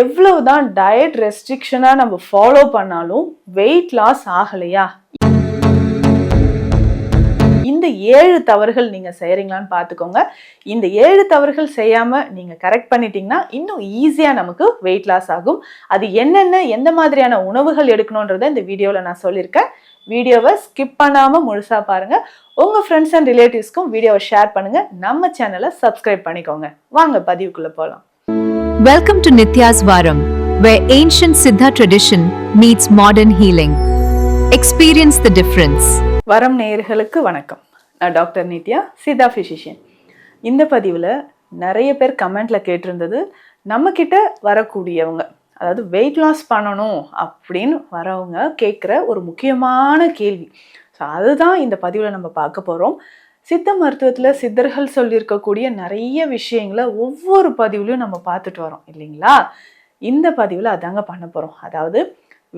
எவ்வளவுதான் டயட் ரெஸ்ட்ரிக்ஷனாக நம்ம ஃபாலோ பண்ணாலும் வெயிட் லாஸ் ஆகலையா? இந்த 7 தவறுகள் நீங்கள் செய்கிறீங்களான்னு பார்த்துக்கோங்க. இந்த 7 தவறுகள் செய்யாமல் நீங்கள் கரெக்ட் பண்ணிட்டீங்கன்னா இன்னும் ஈஸியாக நமக்கு வெயிட் லாஸ் ஆகும். அது என்னென்ன, எந்த மாதிரியான உணவுகள் எடுக்கணுன்றதை இந்த வீடியோவில் நான் சொல்லியிருக்கேன். வீடியோவை ஸ்கிப் பண்ணாமல் முழுசாக பாருங்கள். உங்கள் ஃப்ரெண்ட்ஸ் அண்ட் ரிலேட்டிவ்ஸ்க்கும் வீடியோவை ஷேர் பண்ணுங்கள். நம்ம சேனலை சப்ஸ்கிரைப் பண்ணிக்கோங்க. வாங்க பதிவுக்குள்ளே போகலாம். Welcome to Nitya's Varam, where ancient Siddha tradition meets modern healing. Experience the difference. வரம் நேயர்களுக்கு வணக்கம். நான் டாக்டர் நித்யா, சித்தா ஃபிசிஷியன். இந்த பதிவில் நிறைய பேர் கமெண்ட்டில் கேட்டிருந்தது, நம்மக்கிட்ட வரக்கூடியவங்க, அதாவது வெயிட் லாஸ் பண்ணணும் அப்படின்னு வரவங்க கேட்குற ஒரு முக்கியமான கேள்வி. ஸோ அதுதான் இந்த பதிவில் நம்ம பார்க்க போகிறோம். சித்த மருத்துவத்தில் சித்தர்கள் சொல்லியிருக்கக்கூடிய நிறைய விஷயங்களை ஒவ்வொரு பதிவுலையும் நம்ம பார்த்துட்டு வரோம் இல்லைங்களா? இந்த பதிவில் அதாங்க பண்ண போகிறோம். அதாவது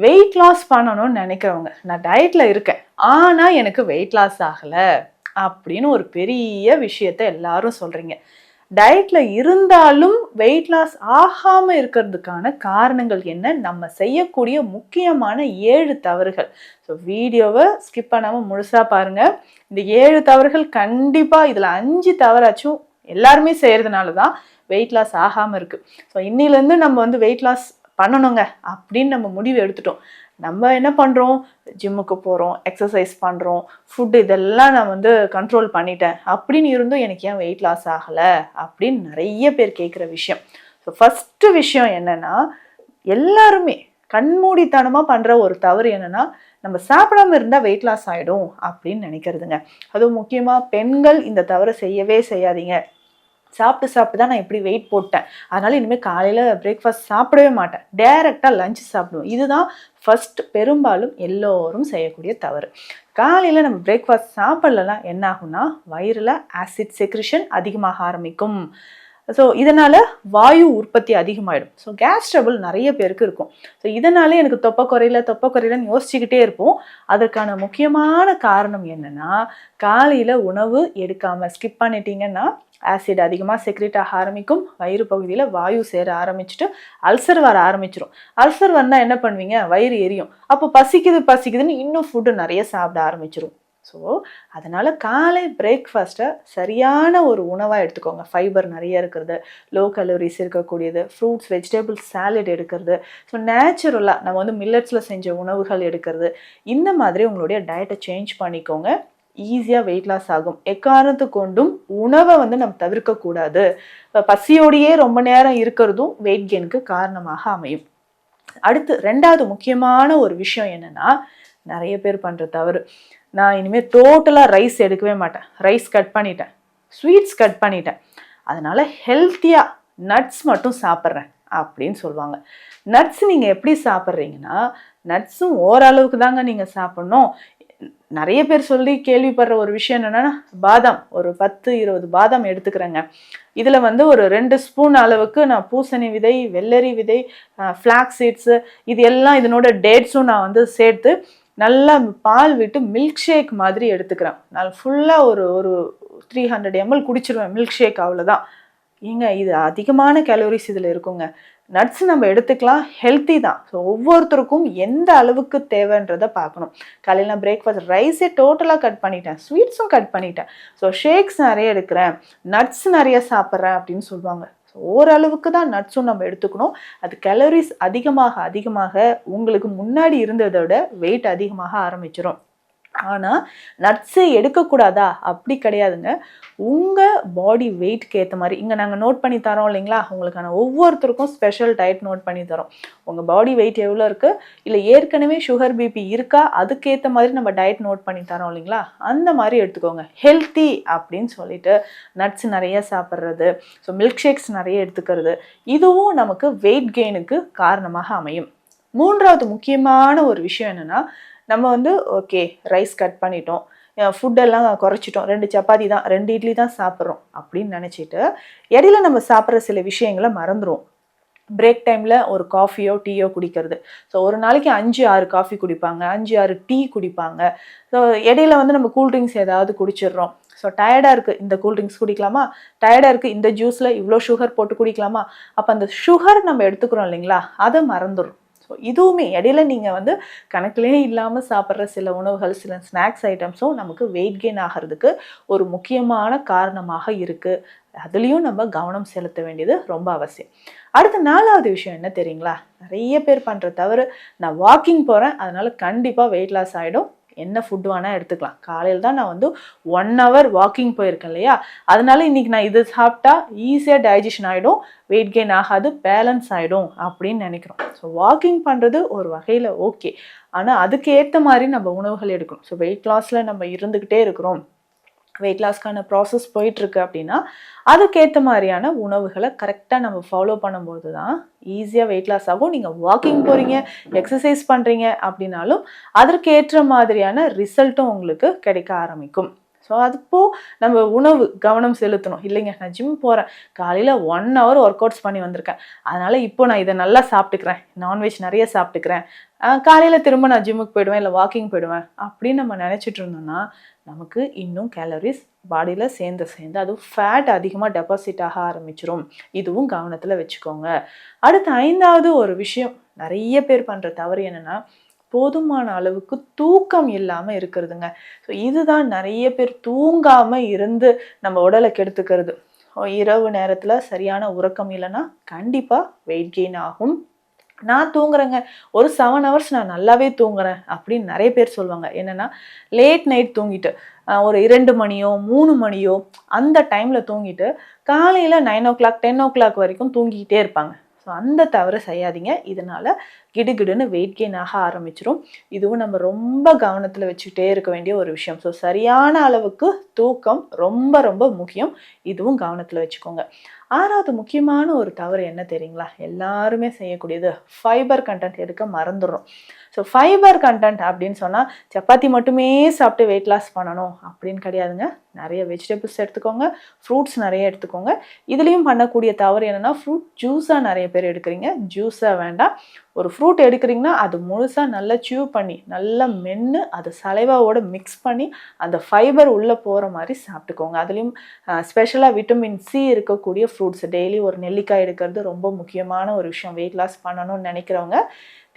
வெயிட் லாஸ் பண்ணணும்னு நினைக்கிறவங்க, நான் டயட்டில் இருக்கேன் ஆனால் எனக்கு வெயிட் லாஸ் ஆகலை அப்படின்னு ஒரு பெரிய விஷயத்த எல்லாரும் சொல்கிறீங்க. டயட்டில் இருந்தாலும் வெயிட் லாஸ் ஆகாமல் இருக்கிறதுக்கான காரணங்கள் என்ன, நம்ம செய்யக்கூடிய முக்கியமான 7 தவறுகள். ஸோ வீடியோவை ஸ்கிப் பண்ணாமல் முழுசாக பாருங்கள். இந்த 7 தவறுகள் கண்டிப்பாக இதில் 5 தவறாச்சும் எல்லாருமே செய்கிறதுனால தான் வெயிட் லாஸ் ஆகாமல் இருக்குது. ஸோ இன்னிலேருந்து நம்ம வெயிட் லாஸ் பண்ணணுங்க அப்படின்னு நம்ம முடிவு எடுத்துட்டோம். நம்ம என்ன பண்ணுறோம், ஜிம்முக்கு போகிறோம், எக்ஸசைஸ் பண்ணுறோம், ஃபுட்டு இதெல்லாம் நான் கண்ட்ரோல் பண்ணிட்டேன் அப்படின்னு இருந்தும் எனக்கு ஏன் வெயிட் லாஸ் ஆகலை அப்படின்னு நிறைய பேர் கேட்குற விஷயம். ஸோ ஃபஸ்ட்டு விஷயம் என்னென்னா, எல்லாருமே கண்மூடித்தனமாக பண்ணுற ஒரு தவறு என்னென்னா, நம்ம சாப்பிடாம இருந்தால் வெயிட் லாஸ் ஆகிடும் அப்படின்னு நினைக்கிறதுங்க. அதுவும் முக்கியமாக பெண்கள் இந்த தவறை செய்யவே செய்யாதீங்க. சாப்பிட்டு தான் நான் இப்படி வெயிட் போட்டேன், அதனால் இனிமேல் காலையில் பிரேக்ஃபாஸ்ட் சாப்பிடவே மாட்டேன், டைரெக்டாக லஞ்ச் சாப்பிடுவோம். இதுதான் ஃபஸ்ட் பெரும்பாலும் எல்லோரும் செய்யக்கூடிய தவறு. காலையில் நம்ம பிரேக்ஃபாஸ்ட் சாப்பிட்லனா என்ன ஆகும்னா, வயிறில் ஆசிட் செக்ரிஷன் அதிகமாக ஆரம்பிக்கும். ஸோ இதனால் வாயு உற்பத்தி அதிகமாகிடும். ஸோ கேஸ் ட்ரபிள் நிறைய பேருக்கு இருக்கும். ஸோ இதனாலே எனக்கு தொப்பை குறையிலன்னு யோசிச்சுக்கிட்டே இருப்போம். அதற்கான முக்கியமான காரணம் என்னென்னா, காலையில் உணவு எடுக்காமல் ஸ்கிப் பண்ணிட்டீங்கன்னா ஆசிட் அதிகமாக செக்ரேட் ஆக ஆரம்பிக்கும். வயிறு பகுதியில் வாயு சேர ஆரம்பிச்சுட்டு அல்சர் வர ஆரம்பிச்சிடும். அல்சர் வந்தால் என்ன பண்ணுவீங்க, வயிறு எரியும். அப்போ பசிக்குதுன்னு இன்னும் ஃபுட்டு நிறைய சாப்பிட ஆரம்பிச்சிடும். ஸோ அதனால் காலை பிரேக்ஃபாஸ்ட்டை சரியான ஒரு உணவாக எடுத்துக்கோங்க. ஃபைபர் நிறைய இருக்கிறது, லோ கலோரிஸ் இருக்கக்கூடியது, ஃப்ரூட்ஸ், வெஜிடபிள்ஸ், சாலட் எடுக்கிறது. ஸோ நேச்சுரலாக நம்ம மில்லட்ஸில் செஞ்ச உணவுகள் எடுக்கிறது. இந்த மாதிரி உங்களுடைய டயட்டை சேஞ்ச் பண்ணிக்கோங்க. ஈஸியாக வெயிட் லாஸ் ஆகும். எக்காரணத்து கொண்டும் உணவை நம்ம தவிர்க்கக்கூடாது. பசியோடையே ரொம்ப நேரம் இருக்கிறதும் வெயிட் கெயினுக்கு காரணமாக அமையும். அடுத்து 2வது முக்கியமான ஒரு விஷயம் என்னென்னா, நிறைய பேர் பண்ணுற தவறு, நான் இனிமேல் டோட்டலாக ரைஸ் எடுக்கவே மாட்டேன், ரைஸ் கட் பண்ணிட்டேன், ஸ்வீட்ஸ் கட் பண்ணிட்டேன், அதனால் ஹெல்த்தியாக நட்ஸ் மட்டும் சாப்பிட்றேன் அப்படின்னு சொல்லுவாங்க. நட்ஸ் நீங்கள் எப்படி சாப்பிட்றீங்கன்னா, நட்ஸும் ஓரளவுக்கு தாங்க நீங்கள் சாப்பிட்ணும். நிறைய பேர் சொல்லி கேள்விப்படுற ஒரு விஷயம் என்னென்னா, பாதாம் ஒரு 10-20 பாதாம் எடுத்துக்கிறேங்க, இதில் ஒரு 2 ஸ்பூன் அளவுக்கு நான் பூசணி விதை, வெள்ளரி விதை, ஃப்ளாக்ஸ் சீட்ஸு, இது எல்லாம் இதனோட டேட்ஸும் நான் சேர்த்து நல்லா பால் விட்டு மில்க் ஷேக் மாதிரி எடுத்துக்கிறேன். நான் ஃபுல்லாக ஒரு 300 ml குடிச்சிருவேன் மில்க் ஷேக், அவ்வளோதான். ஏங்க இது அதிகமான கேலோரிஸ் இதில் இருக்குங்க. நட்ஸ் நம்ம எடுத்துக்கலாம், ஹெல்த்தி தான். ஸோ ஒவ்வொருத்தருக்கும் எந்த அளவுக்கு தேவைன்றதை பார்க்கணும். காலையில் நான் பிரேக்ஃபாஸ்ட் ரைஸே டோட்டலாக கட் பண்ணிட்டேன், ஸ்வீட்ஸும் கட் பண்ணிட்டேன், ஸோ ஷேக்ஸ் நிறைய எடுக்கிறேன், நட்ஸ் நிறைய சாப்பிட்றேன் அப்படின்னு சொல்லுவாங்க. ஸோ ஓரளவுக்கு தான் நட்ஸும் நம்ம எடுத்துக்கணும். அது கேலோரிஸ் அதிகமாக உங்களுக்கு முன்னாடி இருந்ததை விட வெயிட் அதிகமாக ஆரம்பிச்சிடும். ஆனால் நட்ஸே எடுக்கக்கூடாதா? அப்படி கிடையாதுங்க. உங்கள் பாடி வெயிட்க்கு ஏற்ற மாதிரி இங்கே நாங்கள் நோட் பண்ணி தரோம் இல்லைங்களா, உங்களுக்கான ஒவ்வொருத்தருக்கும் ஸ்பெஷல் டயட் நோட் பண்ணி தரோம். உங்கள் பாடி வெயிட் எவ்வளோ இருக்குது, இல்லை ஏற்கனவே சுகர் பிபி இருக்கா, அதுக்கேற்ற மாதிரி நம்ம டயட் நோட் பண்ணி தரோம் இல்லைங்களா, அந்த மாதிரி எடுத்துக்கோங்க. ஹெல்த்தி அப்படின்னு சொல்லிட்டு நட்ஸ் நிறைய சாப்பிட்றது, ஸோ மில்க் ஷேக்ஸ் நிறைய எடுத்துக்கிறது, இதுவும் நமக்கு வெயிட் கெயினுக்கு காரணமாக அமையும். 3வது முக்கியமான ஒரு விஷயம் என்னென்னா, நம்ம ஓகே ரைஸ் கட் பண்ணிட்டோம், ஃபுட்டெல்லாம் குறைச்சிட்டோம், 2 சப்பாத்தி தான், 2 இட்லி தான் சாப்பிட்றோம் அப்படின்னு நினச்சிட்டு இடையில நம்ம சாப்பிட்ற சில விஷயங்களை மறந்துடுவோம். பிரேக் டைமில் ஒரு காஃபியோ டீயோ குடிக்கிறது. ஸோ ஒரு நாளைக்கு 5-6 காஃபி குடிப்பாங்க, 5-6 டீ குடிப்பாங்க. ஸோ இடையில நம்ம கூல்ட்ரிங்க்ஸ் ஏதாவது குடிச்சிடுறோம். ஸோ டயர்டாக இருக்குது இந்த கூல்ட்ரிங்க்ஸ் குடிக்கலாமா, டயர்டாக இருக்குது இந்த ஜூஸில் இவ்வளோ சுகர் போட்டு குடிக்கலாமா, அப்போ அந்த சுகர் நம்ம எடுத்துக்கிறோம் இல்லைங்களா, அதை மறந்துடும். ஸோ இதுவுமே இடையில நீங்கள் வந்து கணக்கிலே இல்லாமல் சாப்பிட்ற சில உணவுகள், சில ஸ்நாக்ஸ் ஐட்டம்ஸும் நமக்கு வெயிட் கெயின் ஆகிறதுக்கு ஒரு முக்கியமான காரணமாக இருக்குது. அதுலேயும் நம்ம கவனம் செலுத்த வேண்டியது ரொம்ப அவசியம். அடுத்த 4வது விஷயம் என்ன தெரியுங்களா, நிறைய பேர் பண்ணுற தவறு, நான் வாக்கிங் போகிறேன் அதனால கண்டிப்பாக வெயிட் லாஸ் ஆகிடும், என்ன ஃபுட் வேணால் எடுத்துக்கலாம், காலையில் தான் நான் வந்து 1 hour வாக்கிங் போயிருக்கேன் இல்லையா, அதனால இன்றைக்கி நான் இது சாப்பிட்டா ஈஸியாக டைஜஷன் ஆகிடும், வெயிட் கெயின் ஆகாது, பேலன்ஸ் ஆகிடும் அப்படின்னு நினைக்கிறோம். ஸோ வாக்கிங் பண்ணுறது ஒரு வகையில் ஓகே, ஆனால் அதுக்கு ஏற்ற மாதிரி நம்ம உணவுகள் எடுக்கணும். ஸோ வெயிட் லாஸில் நம்ம இருந்துக்கிட்டே இருக்கிறோம், வெயிட் லாஸ்க்கான ப்ராசஸ் போயிட்டுருக்கு அப்படின்னா அதுக்கேற்ற மாதிரியான உணவுகளை கரெக்டாக நம்ம ஃபாலோ பண்ணும்போது தான் ஈஸியாக வெயிட் லாஸ் ஆகும். நீங்கள் வாக்கிங் போகிறீங்க, எக்ஸசைஸ் பண்ணுறீங்க அப்படின்னாலும் அதற்கேற்ற மாதிரியான ரிசல்ட்டும் உங்களுக்கு கிடைக்க ஆரம்பிக்கும். ஸோ அதுப்போ நம்ம உணவு கவனம் செலுத்தணும். இல்லைங்க நான் ஜிம் போகிறேன், காலையில் 1 hour ஒர்க் அவுட்ஸ் பண்ணி வந்திருக்கேன், அதனால் இப்போ நான் இதை நல்லா சாப்பிட்டுக்கிறேன், நான்வெஜ் நிறைய சாப்பிட்டுக்கிறேன், காலையில் திரும்ப நான் ஜிம்முக்கு போயிடுவேன் இல்லை வாக்கிங் போயிடுவேன் அப்படின்னு நம்ம நினச்சிட்டு இருந்தோம்னா நமக்கு இன்னும் கேலரிஸ் பாடியில் சேர்ந்து அதுவும் ஃபேட் அதிகமாக டெபாசிட் ஆக ஆரம்பிச்சிரும். இதுவும் கவனத்தில் வச்சுக்கோங்க. அடுத்த 5வது ஒரு விஷயம், நிறைய பேர் பண்ணுற தவறு என்னென்னா போதுமான அளவுக்கு தூக்கம் இல்லாமல் இருக்கிறதுங்க. ஸோ இதுதான் நிறைய பேர் தூங்காமல் இருந்து நம்ம உடலை கெடுத்துக்கிறது. இரவு நேரத்தில் சரியான உறக்கம் இல்லைன்னா கண்டிப்பாக வெயிட் கெயின் ஆகும். நான் தூங்குறேங்க, ஒரு 7 hours நான் நல்லாவே தூங்குறேன் அப்படின்னு நிறைய பேர் சொல்லுவாங்க. என்னென்னா லேட் நைட் தூங்கிட்டு ஒரு 2 மணியோ 3 மணியோ அந்த டைமில் தூங்கிட்டு காலையில் 9 o'clock 10 o'clock வரைக்கும் தூங்கிக்கிட்டே இருப்பாங்க. ஸோ அந்த தவறு செய்யாதீங்க, இதனால் கிடுகிடுன்னு வெயிட் கெயின் ஆக ஆரம்பிச்சிடும். இதுவும் நம்ம ரொம்ப கவனத்தில் வச்சுக்கிட்டே இருக்க வேண்டிய ஒரு விஷயம். ஸோ சரியான அளவுக்கு தூக்கம் ரொம்ப ரொம்ப முக்கியம், இதுவும் கவனத்தில் வச்சுக்கோங்க. 6வது முக்கியமான ஒரு தவறு என்ன தெரியுங்களா, எல்லாருமே செய்யக்கூடியது ஃபைபர் கண்டென்ட் எடுக்க மறந்துடுறோம். ஸோ ஃபைபர் கண்டென்ட் அப்படின்னு சொன்னால் சப்பாத்தி மட்டுமே சாப்பிட்டு வெயிட் லாஸ் பண்ணணும் அப்படின்னு கிடையாதுங்க. நிறைய வெஜிடபிள்ஸ் எடுத்துக்கோங்க, ஃப்ரூட்ஸ் நிறைய எடுத்துக்கோங்க. இதுலேயும் பண்ணக்கூடிய தவறு என்னென்னா ஃப்ரூட் ஜூஸாக நிறைய பேர் எடுக்கிறீங்க. ஜூஸாக வேண்டாம், ஒரு ஃப்ரூட் எடுக்கிறீங்கன்னா அது முழுசாக நல்லா சியூ பண்ணி நல்லா மென்று அதை சலைவாவோட மிக்ஸ் பண்ணி அந்த ஃபைபர் உள்ளே போகிற மாதிரி சாப்பிட்டுக்கோங்க. அதுலேயும் ஸ்பெஷலாக விட்டமின் சி இருக்கக்கூடிய ஃப்ரூட்ஸ், டெய்லி ஒரு நெல்லிக்காய் எடுக்கிறது ரொம்ப முக்கியமான ஒரு விஷயம். வெயிட் லாஸ் பண்ணணும்னு நினைக்கிறவங்க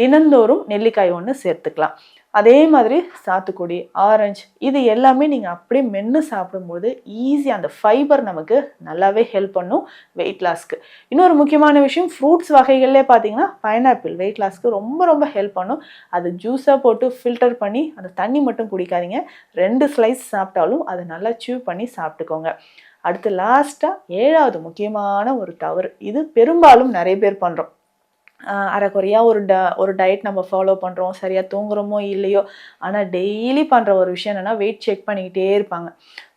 தினந்தோறும் நெல்லிக்காய் 1 சேர்த்துக்கலாம். அதே மாதிரி சாத்துக்குடி, ஆரஞ்சு, இது எல்லாமே நீங்கள் அப்படியே மென்று சாப்பிடும்போது ஈஸியாக அந்த ஃபைபர் நமக்கு நல்லாவே ஹெல்ப் பண்ணும் வெயிட் லாஸ்க்கு. இன்னொரு முக்கியமான விஷயம், ஃப்ரூட்ஸ் வகைகள்லே பார்த்தீங்கன்னா பைனாப்பிள் வெயிட் லாஸ்க்கு ரொம்ப ரொம்ப ஹெல்ப் பண்ணும். அது ஜூஸாக போட்டு ஃபில்டர் பண்ணி அந்த தண்ணி மட்டும் குடிக்காதீங்க, 2 ஸ்லைஸ் சாப்பிட்டாலும் அதை நல்லா சியூ பண்ணி சாப்பிட்டுக்கோங்க. அடுத்து லாஸ்ட்டாக 7வது முக்கியமான ஒரு தவறு, இது பெரும்பாலும் நிறைய பேர் பண்ணுறோம். அரைக்குறையாக ஒரு டயட் நம்ம ஃபாலோ பண்ணுறோம், சரியாக தூங்குறோமோ இல்லையோ, ஆனால் டெய்லி பண்ணுற ஒரு விஷயம் என்னென்னா வெயிட் செக் பண்ணிக்கிட்டே இருப்பாங்க.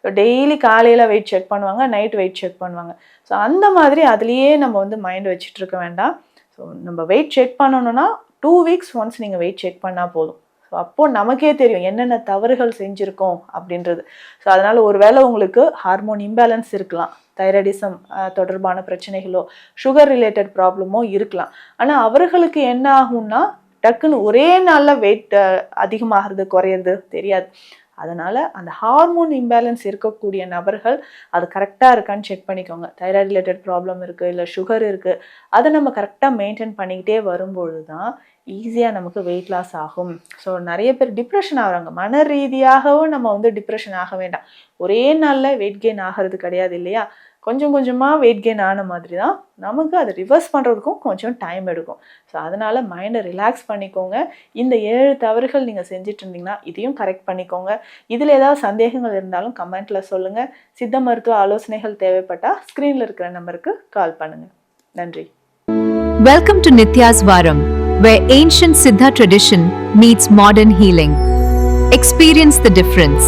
ஸோ டெய்லி காலையில் வெயிட் செக் பண்ணுவாங்க, நைட் வெயிட் செக் பண்ணுவாங்க. ஸோ அந்த மாதிரி அதுலேயே நம்ம வந்து மைண்ட் வச்சுட்டு இருக்க வேண்டாம். ஸோ நம்ம வெயிட் செக் பண்ணணுன்னா 2 weeks ஒன்ஸ் நீங்கள் வெயிட் செக் பண்ணால் போதும். ஸோ அப்போது நமக்கே தெரியும் என்னென்ன தவறுகள் செஞ்சுருக்கோம் அப்படின்றது. ஸோ அதனால் ஒரு வேளை உங்களுக்கு ஹார்மோன் இம்பேலன்ஸ் இருக்கலாம், தைராய்டிசம் தொடர்பான பிரச்சனைகளோ சுகர் ரிலேட்டட் ப்ராப்ளமோ இருக்கலாம். ஆனால் அவர்களுக்கு என்ன ஆகும்னா டக்குன்னு ஒரே நாளில் வெயிட் அதிகமாகிறது குறையிறது தெரியாது. அதனால் அந்த ஹார்மோன் இம்பேலன்ஸ் இருக்கக்கூடிய நபர்கள் அது கரெக்டாக இருக்கான்னு செக் பண்ணிக்கோங்க. தைராய்டு ரிலேட்டட் ப்ராப்ளம் இருக்குது இல்லை சுகர் இருக்குது, அதை நம்ம கரெக்டாக மெயின்டைன் பண்ணிக்கிட்டே வரும்பொழுது தான் ஈஸியாக நமக்கு வெயிட் லாஸ் ஆகும். ஸோ நிறைய பேர் டிப்ரெஷன் ஆகிறாங்க. மன ரீதியாகவும் நம்ம வந்து டிப்ரெஷன் ஆக வேண்டாம். ஒரே நாளில் வெயிட் கெயின் ஆகிறது கிடையாது இல்லையா, கொஞ்சம் கொஞ்சமாக வெயிட் கெயின் ஆன மாதிரி தான் நமக்கு அதை ரிவர்ஸ் பண்ணுறதுக்கும் கொஞ்சம் டைம் எடுக்கும். ஸோ அதனால் மைண்டை ரிலாக்ஸ் பண்ணிக்கோங்க. இந்த 7 தவறுகள் நீங்கள் செஞ்சுட்டு இருந்தீங்கன்னா இதையும் கரெக்ட் பண்ணிக்கோங்க. இதில் ஏதாவது சந்தேகங்கள் இருந்தாலும் கமெண்ட்டில் சொல்லுங்கள். சித்த மருத்துவ ஆலோசனைகள் தேவைப்பட்டால் ஸ்க்ரீனில் இருக்கிற நம்பருக்கு கால் பண்ணுங்கள். நன்றி. Welcome to Nitya's Varam, where ancient Siddha tradition meets modern healing. Experience the difference.